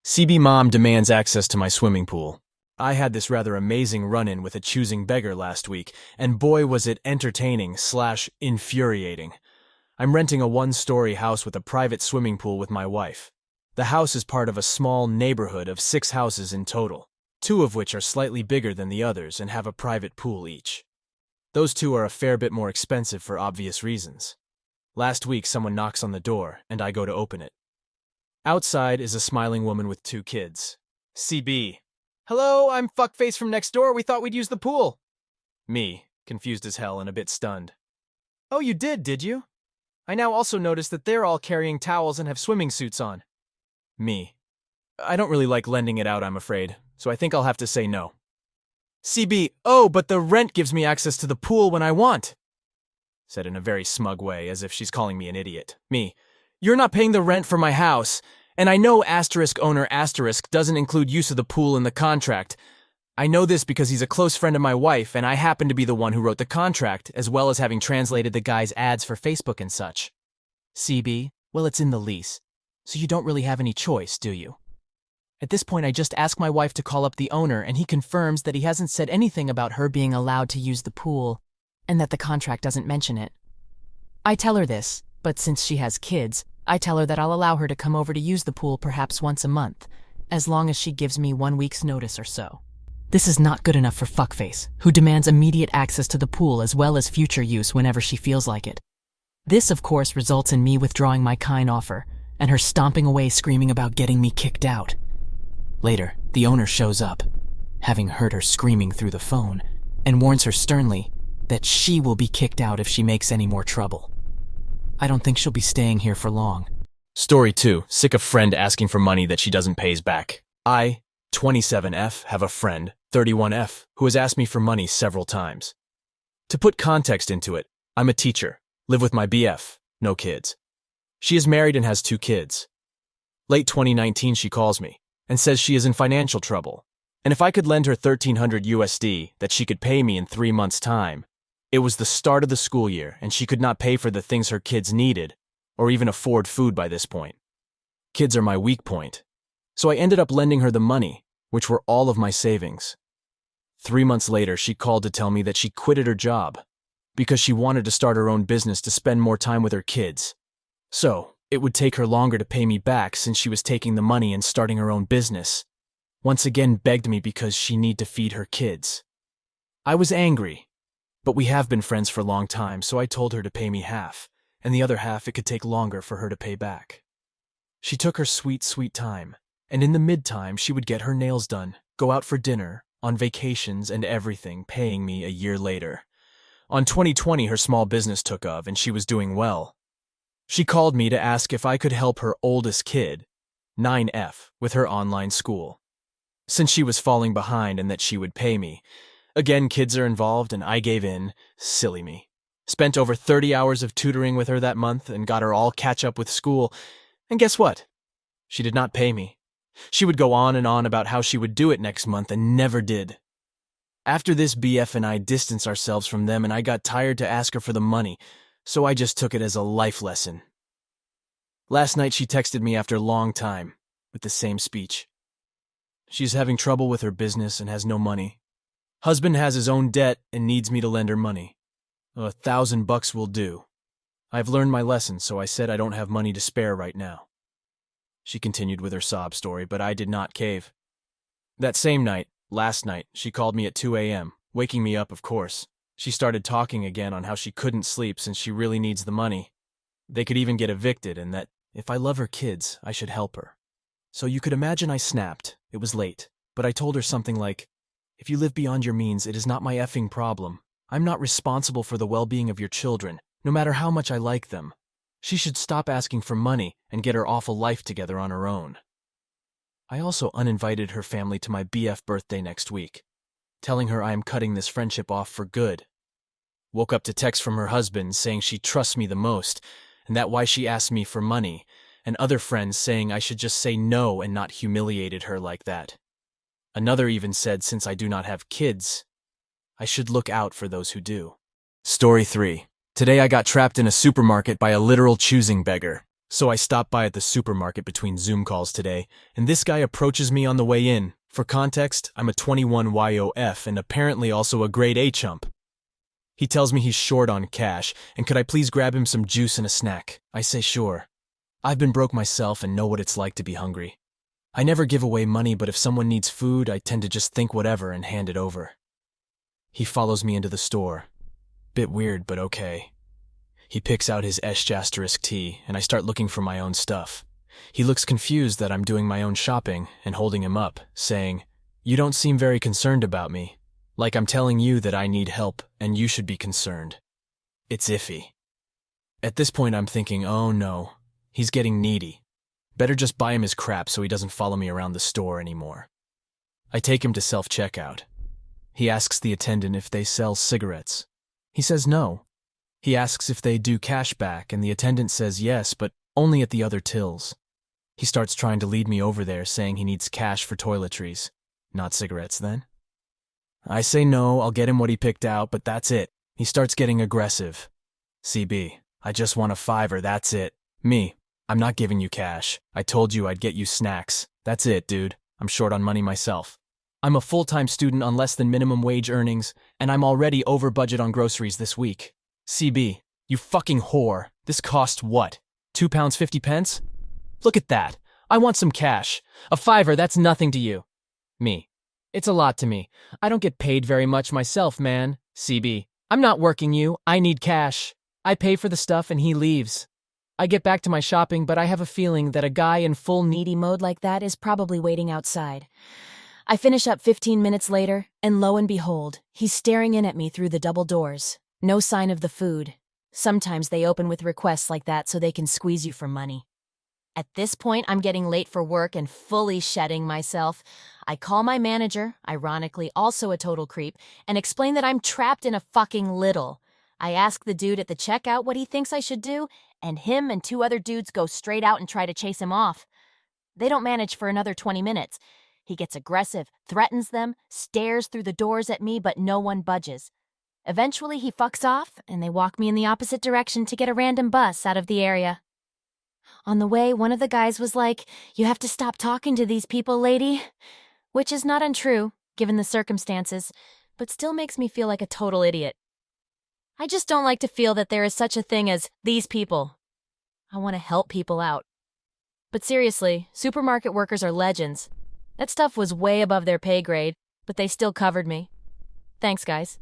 CB mom demands access to my swimming pool. I had this rather amazing run-in with a choosing beggar last week, and boy was it entertaining/infuriating. I'm renting a one-story house with a private swimming pool with my wife. The house is part of a small neighborhood of 6 houses in total, 2 of which are slightly bigger than the others and have a private pool each. Those 2 are a fair bit more expensive for obvious reasons. Last week someone knocks on the door, and I go to open it. Outside is a smiling woman with 2 kids. CB. Hello, I'm fuckface from next door. We thought we'd use the pool. Me, confused as hell and a bit stunned. Oh, you did you? I now also notice that they're all carrying towels and have swimming suits on. Me. I don't really like lending it out, I'm afraid, so I think I'll have to say no. CB. Oh, but the rent gives me access to the pool when I want. Said in a very smug way, as if she's calling me an idiot. Me. You're not paying the rent for my house, and I know *owner* doesn't include use of the pool in the contract. I know this because he's a close friend of my wife, and I happen to be the one who wrote the contract, as well as having translated the guy's ads for Facebook and such. CB, well, it's in the lease, so you don't really have any choice, do you? At this point, I just ask my wife to call up the owner, and he confirms that he hasn't said anything about her being allowed to use the pool, and that the contract doesn't mention it. I tell her this, but since she has kids, I tell her that I'll allow her to come over to use the pool perhaps once a month, as long as she gives me 1 week's notice or so. This is not good enough for fuckface, who demands immediate access to the pool as well as future use whenever she feels like it. This, of course, results in me withdrawing my kind offer, and her stomping away screaming about getting me kicked out. Later, the owner shows up, having heard her screaming through the phone, and warns her sternly that she will be kicked out if she makes any more trouble. I don't think she'll be staying here for long. Story 2. Sick of friend asking for money that she doesn't pays back. I, 27F, have a friend, 31F, who has asked me for money several times. To put context into it, I'm a teacher, live with my BF, no kids. She is married and has 2 kids. Late 2019 she calls me and says she is in financial trouble, and if I could lend her $1,300 USD that she could pay me in 3 months' time. It was the start of the school year, and she could not pay for the things her kids needed, or even afford food by this point. Kids are my weak point. So I ended up lending her the money, which were all of my savings. 3 months later, she called to tell me that she quitted her job, because she wanted to start her own business to spend more time with her kids. So, it would take her longer to pay me back since she was taking the money and starting her own business. Once again begged me because she need to feed her kids. I was angry. But we have been friends for a long time, so I told her to pay me half, and the other half it could take longer for her to pay back. She took her sweet time, and in the mid-time she would get her nails done, go out for dinner, on vacations and everything, paying me a year later. On 2020 her small business took off and she was doing well. She called me to ask if I could help her oldest kid, 9F, with her online school, since she was falling behind and that she would pay me. Again, kids are involved, and I gave in. Silly me. Spent over 30 hours of tutoring with her that month and got her all catch up with school. And guess what? She did not pay me. She would go on and on about how she would do it next month and never did. After this, BF and I distanced ourselves from them, and I got tired to ask her for the money, so I just took it as a life lesson. Last night she texted me after a long time with the same speech. She's having trouble with her business and has no money. Husband has his own debt and needs me to lend her money. $1,000 will do. I've learned my lesson, so I said I don't have money to spare right now. She continued with her sob story, but I did not cave. That same night, last night, she called me at 2 a.m., waking me up, of course. She started talking again on how she couldn't sleep since she really needs the money. They could even get evicted, and that if I love her kids, I should help her. So you could imagine I snapped. It was late, but I told her something like, if you live beyond your means, it is not my effing problem. I'm not responsible for the well-being of your children, no matter how much I like them. She should stop asking for money and get her awful life together on her own. I also uninvited her family to my BF birthday next week, telling her I am cutting this friendship off for good. Woke up to text from her husband saying she trusts me the most, and that why she asked me for money, and other friends saying I should just say no and not humiliated her like that. Another even said since I do not have kids, I should look out for those who do. Story 3. Today I got trapped in a supermarket by a literal choosing beggar. So I stopped by at the supermarket between Zoom calls today, and this guy approaches me on the way in. For context, I'm a 21 YOF and apparently also a grade A chump. He tells me he's short on cash, and could I please grab him some juice and a snack? I say sure. I've been broke myself and know what it's like to be hungry. I never give away money, but if someone needs food, I tend to just think whatever and hand it over. He follows me into the store. Bit weird, but okay. He picks out his **T, and I start looking for my own stuff. He looks confused that I'm doing my own shopping and holding him up, saying, "You don't seem very concerned about me. Like I'm telling you that I need help and you should be concerned." It's iffy. At this point I'm thinking, oh no, he's getting needy. Better just buy him his crap so he doesn't follow me around the store anymore. I take him to self-checkout. He asks the attendant if they sell cigarettes. He says no. He asks if they do cash back, and the attendant says yes, but only at the other tills. He starts trying to lead me over there, saying he needs cash for toiletries. Not cigarettes, then? I say no, I'll get him what he picked out, but that's it. He starts getting aggressive. CB, I just want a $5, that's it. Me, I'm not giving you cash. I told you I'd get you snacks. That's it, dude. I'm short on money myself. I'm a full-time student on less than minimum wage earnings, and I'm already over budget on groceries this week. CB, you fucking whore. This cost what? £2.50? Look at that. I want some cash. A $5, that's nothing to you. Me. It's a lot to me. I don't get paid very much myself, man. CB, I'm not working you. I need cash. I pay for the stuff and he leaves. I get back to my shopping, but I have a feeling that a guy in full needy mode like that is probably waiting outside. I finish up 15 minutes later, and lo and behold, he's staring in at me through the double doors. No sign of the food. Sometimes they open with requests like that so they can squeeze you for money. At this point, I'm getting late for work and fully shedding myself. I call my manager, ironically also a total creep, and explain that I'm trapped in a fucking Lidl. I ask the dude at the checkout what he thinks I should do, and him and 2 other dudes go straight out and try to chase him off. They don't manage for another 20 minutes. He gets aggressive, threatens them, stares through the doors at me, but no one budges. Eventually, he fucks off, and they walk me in the opposite direction to get a random bus out of the area. On the way, one of the guys was like, "You have to stop talking to these people, lady." Which is not untrue, given the circumstances, but still makes me feel like a total idiot. I just don't like to feel that there is such a thing as these people. I want to help people out. But seriously, supermarket workers are legends. That stuff was way above their pay grade, but they still covered me. Thanks, guys.